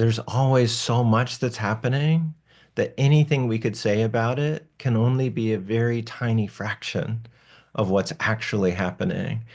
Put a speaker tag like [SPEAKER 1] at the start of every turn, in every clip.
[SPEAKER 1] There's always so much that's happening that anything we could say about it can only be a very tiny fraction of what's actually happening.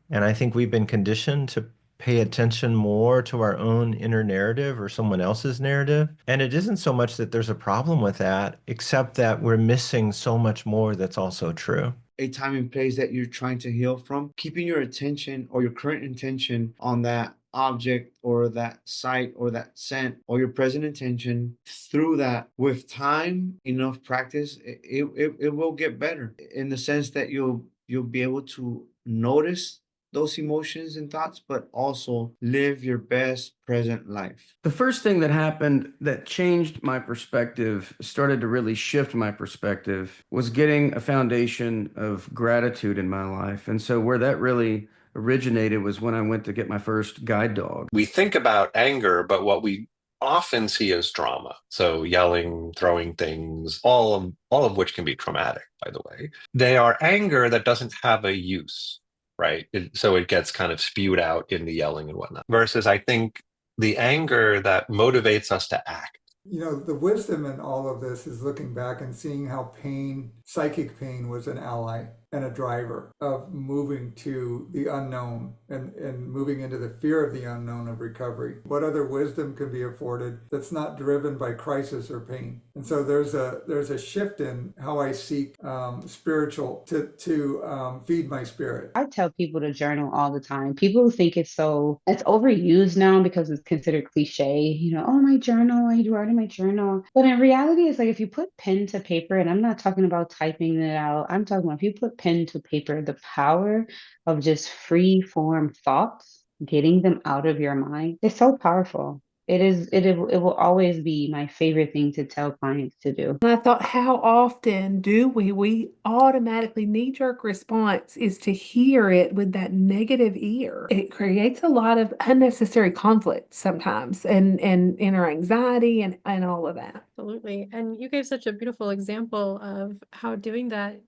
[SPEAKER 1] And I think we've been conditioned to pay attention more to our own inner narrative or someone else's narrative. And it isn't so much that there's a problem with that, except that we're missing so much more that's also true.
[SPEAKER 2] A time and place that you're trying to heal from, keeping your attention or your current intention on that object or that sight or that scent or your present intention through that with time, enough practice, it will get better in the sense that you'll be able to notice those emotions and thoughts, but also live your best present life.
[SPEAKER 3] The first thing that happened that changed my perspective, started to really shift my perspective, was getting a foundation of gratitude in my life. And so, where that really originated was when I went to get my first guide dog.
[SPEAKER 4] We think about anger, but what we often see as drama. So yelling, throwing things, all of which can be traumatic, by the way. They are anger that doesn't have a use, right? So it gets kind of spewed out in the yelling and whatnot. Versus I think the anger that motivates us to act.
[SPEAKER 5] The wisdom in all of this is looking back and seeing how pain, psychic pain, was an ally and a driver of moving to the unknown and moving into the fear of the unknown of recovery. What other wisdom can be afforded that's not driven by crisis or pain? And so there's a shift in how I seek spiritual to feed my spirit.
[SPEAKER 6] I tell people to journal all the time. People think it's overused now because it's considered cliche, oh, my journal, I write in my journal. But in reality, it's like if you put pen to paper, and I'm not talking about typing it out, I'm talking about if you put pen to paper, the power of just free form thoughts, getting them out of your mind, is so powerful. It will always be my favorite thing to tell clients to do.
[SPEAKER 7] And I thought, how often do we automatically knee-jerk response is to hear it with that negative ear. It creates a lot of unnecessary conflict sometimes and inner anxiety and all of that.
[SPEAKER 8] Absolutely. And you gave such a beautiful example of how doing that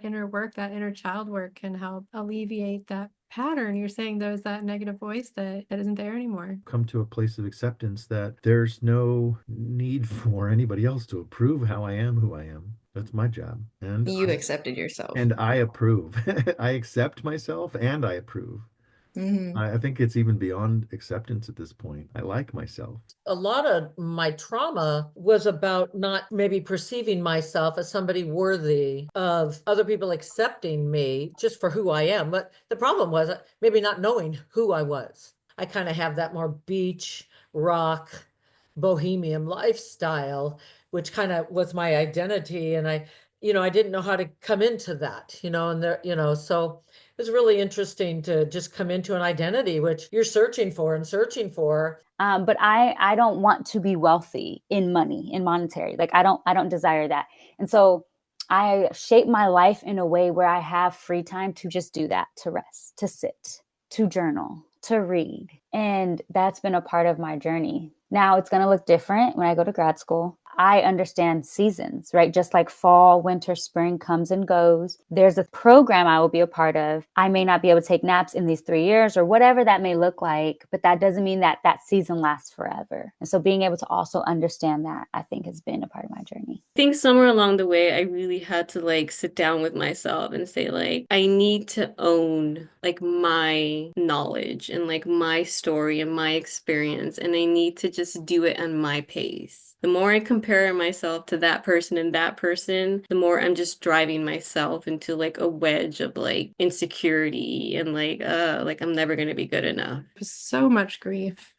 [SPEAKER 8] inner work, that inner child work can help alleviate that pattern. You're saying there's that negative voice that isn't there anymore.
[SPEAKER 9] Come to a place of acceptance that there's no need for anybody else to approve how I am, who I am. That's my job. And
[SPEAKER 10] You accepted yourself.
[SPEAKER 9] and I approve. I accept myself and I approve. I think it's even beyond acceptance at this point. I like myself.
[SPEAKER 11] A lot of my trauma was about not maybe perceiving myself as somebody worthy of other people accepting me just for who I am. But the problem was maybe not knowing who I was. I kind of have that more beach, rock, bohemian lifestyle, which kind of was my identity. And I didn't know how to come into that, and there, so it was really interesting to just come into an identity, which you're searching for and searching for.
[SPEAKER 12] But I don't want to be wealthy in money, in monetary. Like I don't desire that. And so I shape my life in a way where I have free time to just do that, to rest, to sit, to journal, to read. And that's been a part of my journey. Now it's going to look different when I go to grad school. I understand seasons, right? Just like fall, winter, spring comes and goes. There's a program I will be a part of. I may not be able to take naps in these 3 years or whatever that may look like, but that doesn't mean that that season lasts forever. And so being able to also understand that, I think, has been a part of my journey.
[SPEAKER 13] I think somewhere along the way, I really had to sit down with myself and say I need to own my knowledge and my story and my experience. And I need to just do it on my pace. The more I compare myself to that person and that person, the more I'm just driving myself into a wedge of insecurity and I'm never going to be good enough.
[SPEAKER 8] So much grief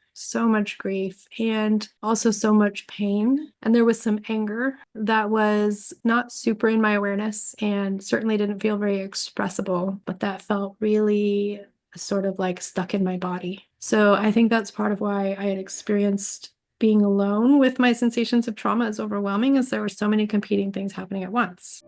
[SPEAKER 8] and also so much pain. And there was some anger that was not super in my awareness and certainly didn't feel very expressible, but that felt really sort of stuck in my body. So I think that's part of why I had experienced being alone with my sensations of trauma as overwhelming, as there were so many competing things happening at once.